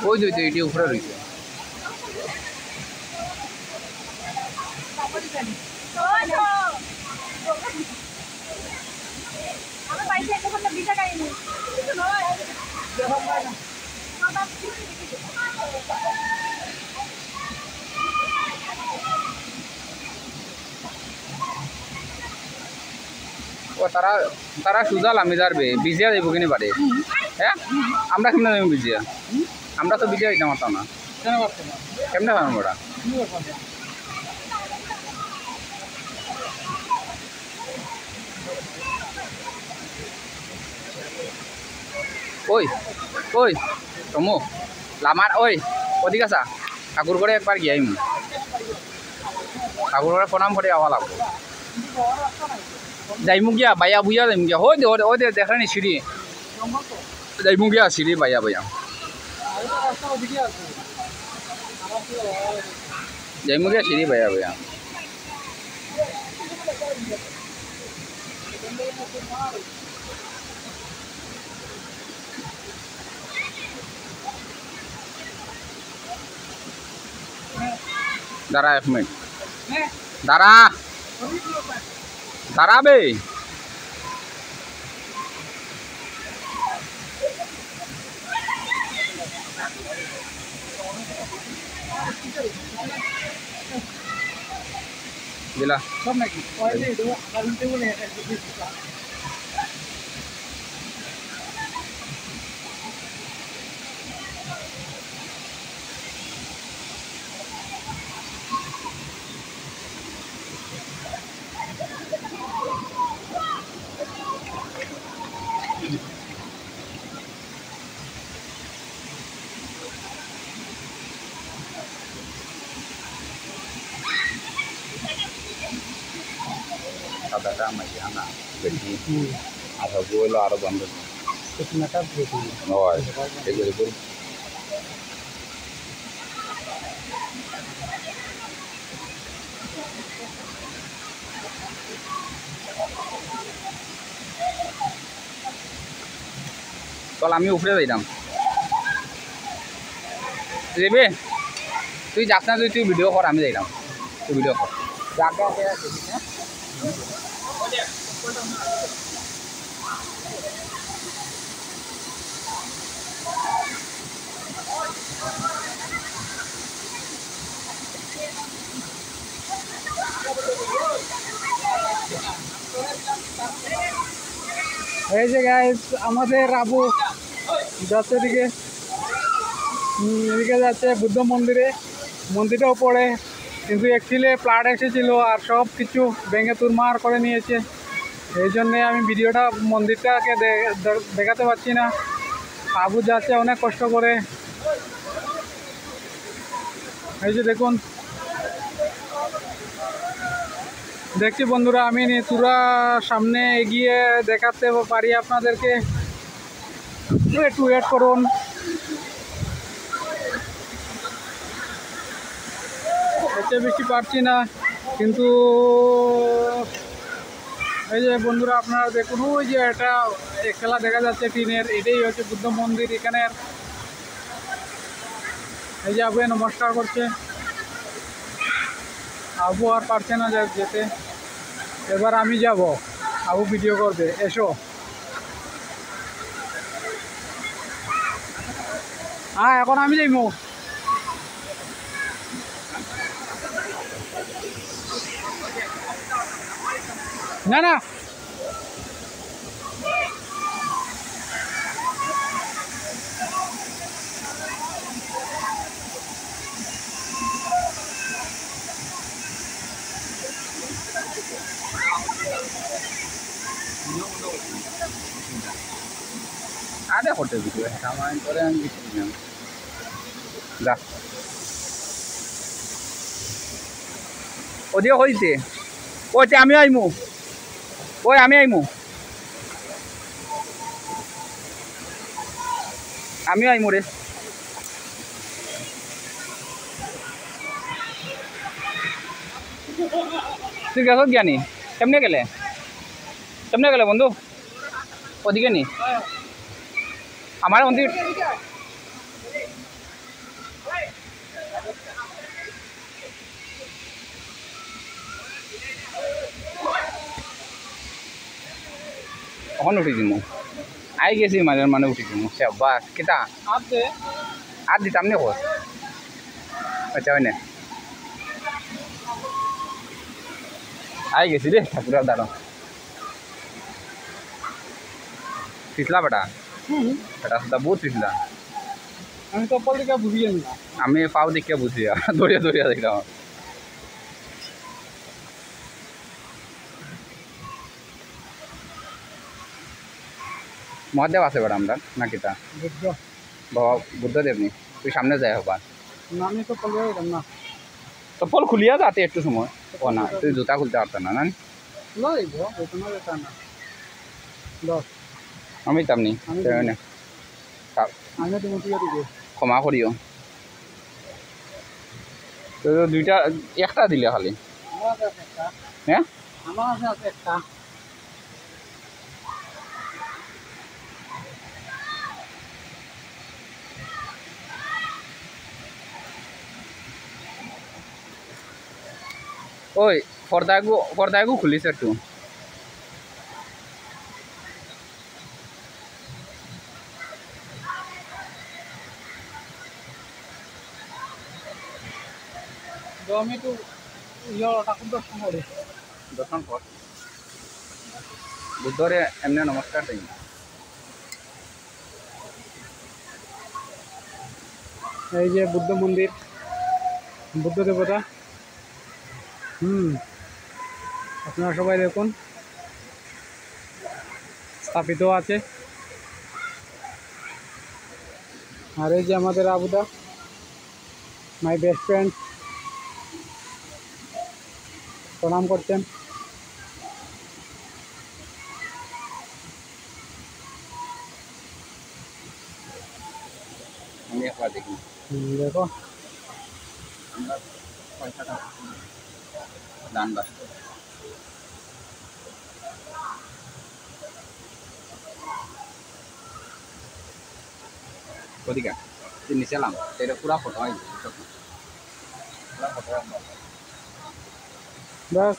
ওই যে এটি উপরে রয়েছে ও তারা তারা সুজাল আমি যারবে বিজিয়া যাইব কিনে পারে হ্যাঁ আমরা কেমনে যাইব বিজিয়া আমরা তো বিজিয়া দিতাম না কেমনে পারবো ওরা ওই ওই তমু লামার ওই ওদিক আসা ঠাকুর করে একবার গিয়ে আইম ঠাকুর করে প্রণাম করে আওয়া লাগবো যাইমু গিয়া বাইয়া বুইয়া যাইমু গিয়া ওই দে দেখা নি সিঁড়ি যাইমু গিয়া সিঁড়ি বাইয়া বাইয়া যাইমু গিয়া সিঁড়ি বাইয়া বাইয়া দাঁড়া এক মিনিট দাঁড়া দাঁড়াবে দিলা সব নাকি সাদাটা মাঝে আনা বেশি আর হলো আরো বন্ধ হয় এগুলো চল আমি উপরে যাইতাম যাবে তুই যাস না তুই ভিডিও কর আমি যাইতাম তুই ভিডিও কর এই যে গাইস আমাদের আবু যাচ্ছে এদিকে যাচ্ছে বুদ্ধ মন্দিরে মন্দিরটাও পড়ে কিন্তু অ্যাকচুয়ালি ফ্লাড এসেছিল আর সব কিছু ভেঙে চুরমার করে নিয়েছে এই জন্যে আমি ভিডিওটা মন্দিরটাকে দেখাতে পারছি না আবু যাচ্ছে অনেক কষ্ট করে এই যে দেখুন দেখছি বন্ধুরা আমি পুরা সামনে এগিয়ে দেখাতে পারি আপনাদেরকে একটু ওয়েট করুন এতে বেশি পারছি না কিন্তু এই যে বন্ধুরা আপনারা দেখুন ওই যে একটা খেলা দেখা যাচ্ছে টিনের এটাই হচ্ছে বুদ্ধ মন্দির এখানের এই যে আবু নমস্কার করছে আবু আর পারছে না যেতে এবার আমি যাব আবু ভিডিও করবে এসো হ্যাঁ এখন আমি যাইব না না ada hotel gitu ya sama orang gitu ya dah ওদিকে হইছে ওতে আমি আইমু ওই আমি আইমু আমিও আইমু রে। তুই গেছত জ্ঞানী কেমনে গেলে বন্ধু ওদিকে নি আমার মন্দির কখন উঠি দিমু আই গেছি মানে উঠি দিমু বাস কেটা আর দিতাম নি কস আচ্ছা হয় না আই গেছি রে ঠাকুরের দাঁড়ো পিছলা বেটা বেটা সুদ্ধা বহুত পিছলা আমি চপ্পল দিকে বুঝি না আমি পাও দেখে বুঝি দৌড়িয়া দেখলাম মহাদেব আছে বেটা আমরা না কিতা বুদ্ধ বাবা বুদ্ধদেব নি তুই সামনে যাই হবা না আমি চপ্পল দিয়ে দিতাম না চপ্পল খুলিয়া যাতে একটু সময় ও না তুই জুতা খুলতে পারত না না না দিব বেতন যেতা না দশ আমি তামনি আমি আমি তুমি দিয়ে দিব ক্ষমা করিও তো দুইটা একটা দিলে খালি আমার আছে একটা হ্যাঁ আমার আছে একটা ওই পর্দাগু খুলিস একটু তো আমি তো ঠাকুর দর্শন করি দর্শন কর বুদ্ধরে এমনি নমস্কার দিই এই যে বুদ্ধ মন্দির বুদ্ধ দেবতা আপনারা সবাই দেখুন স্থাপিত আছে আর এই যে আমাদের আবুদা মাই বেস্ট ফ্রেন্ড প্রণাম করছেন আমি একবার দেখি দেখো দান বাস ওদিকে তুই নিচে এলাম এটা পুরা ফটো হয় পুরা ফটো বাস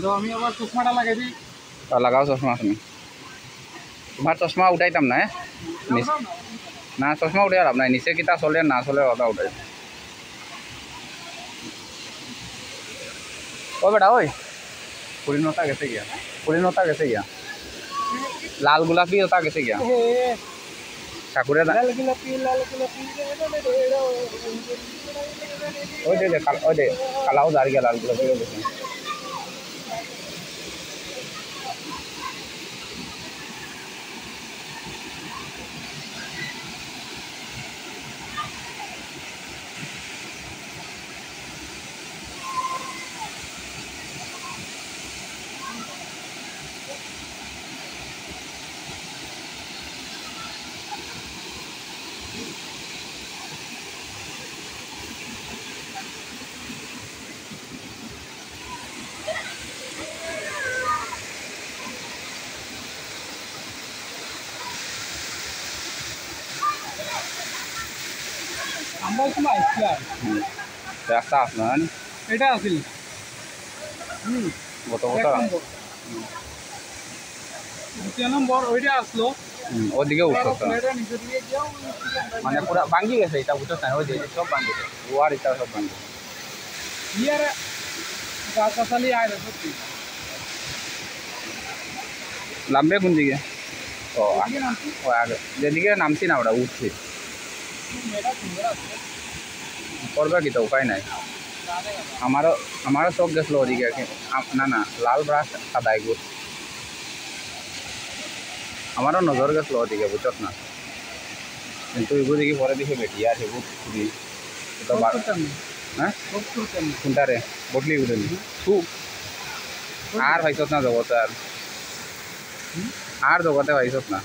তো আমি আবার চশমাটা লাগাই দিই লাগাও চশমা তুমি তোমার চশমা উঠাইতাম না না চশমা উঠে লাভ নাই নিচে কিতা চলে না চলে ওটা উঠাই ও বেটা ওই পরিণতা গেছে গিয়া লাল গোলাপি ওটা গেছে গিয়া ঠাকুরের ওই দে কালাও দাঁড়িয়ে গিয়া লাল গোলাপি গেছে আমরা সময় আসছিলাম রাস্তা আপনার এটা আসিল গত বছর দ্বিতীয় নম্বর ওইটা আসলো ওদিকে উঠছো এটা নিচে দিয়ে গিয়েও মানে পুরা ভাঙ্গি গেছে এটা বুঝছো না ওই যে সব ভাঙ্গি গেছে ও আর এটা সব ভাঙ্গি ইয়ার গাছালি আয় সত্যি নামবে কোন দিকে ও আগে যেদিকে নামছি না ওটা উঠছি করবে কি তো উপায় নাই আমারও চোখ গেছিলো ওদিকে না লাল ব্রাশ সাদা এগুলো আমারও নজর গেছিলো ওদিকে বুঝছ না কিন্তু এগুলো দেখি পরে দেখে বেটি আর এগুলো খুবই হ্যাঁ কোনটারে বটলি উঠেনি তু আর ভাইছত না জগতে আর জগতে ভাইছত না